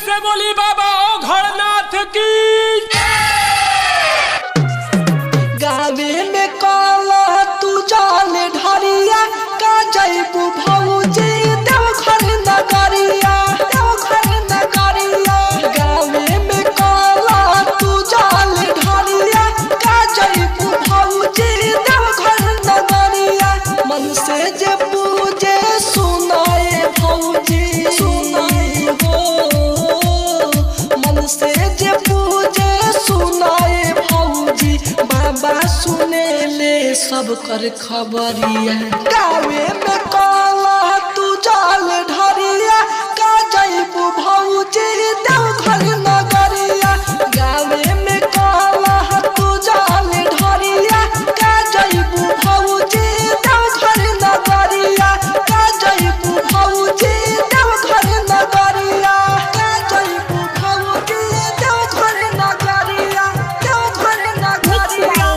से बोली बाबा घरनाथ की। गावे में काला तू जाल ढारिया का जयबू भौजी देवघर नगरिया देवघर नगरिया। गावे में काला तू जाल ढारिया का जयबू भौजी देवघर नगरिया। मन से जे पूजे सुनाए भौजी सुनाए हो, मन से जे पूजे सुनाए भौजी बाबा सुने ले सब कर खबरिया। गावे में काला तू जाल ढारिया का जयबू भौजी देवघर नगरिया। गावे में काला तू जाल ढारिया का जयबू भौजी देवघर नगरिया का जयबू भौजी देवघर नगरिया का जयबू भौजी देवघर नगरिया देवघर नगरिया।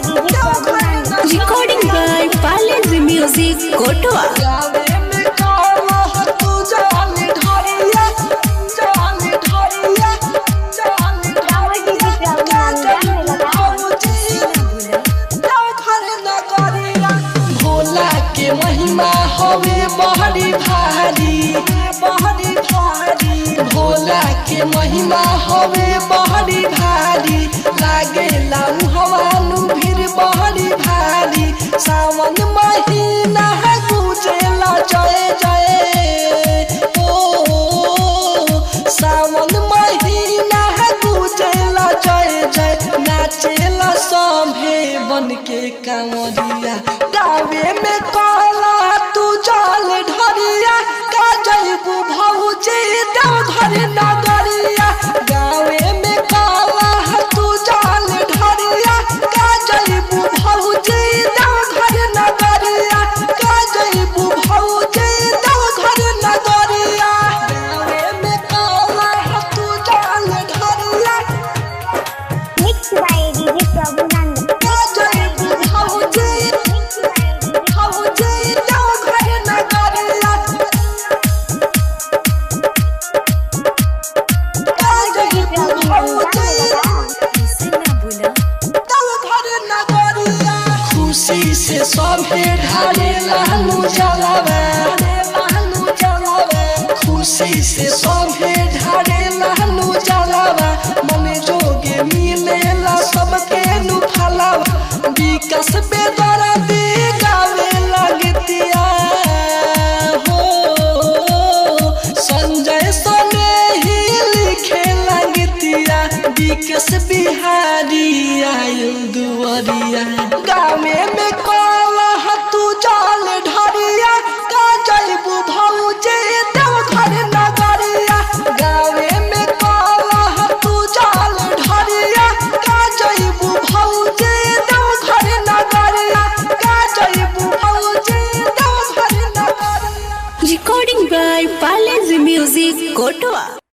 Recording by Palace Music, Kotoa. गावे में काला तू जाल ढारिया जाल ढारिया जाल ढारिया का जयबू भौजी देवघर नगरिया। भोला के महिमा हवे बहरी भारी बहरी भारी। भोला के महिमा हवे बहरी भारी लागेला हवानु भीड़ बहरी भारी। सावन महीना है गुजेला जय जय ओ, सावन महीना है गुजेला जय जय। नाचेला सभे बन के कांवरिया। गावे में काला तू जाल ढारिया का जयबू भौजी देवघर नगरिया। गावे में काला तू जाल ढारिया का जयबू भौजी देवघर नगरिया का जयबू भौजी देवघर नगरिया। गावे में काला तू जाल ढारिया Mixed by DJ Prabhunan. का जयबू भौजी भौजी देवघर नगरिया का जयबू भौजी देवघर नगरिया। खुशी से सभे ढारे लालू जलावा लालू जलावा। खुशी से सभे ढारे लालू जलावा। मन जोगे मिलेला सबके नु फलावा। विकास बेदरा दे गावे लगतिया हो, संजय सने ही लिखे लगतिया। विकास बिहारी आयु दुआरिया। गावे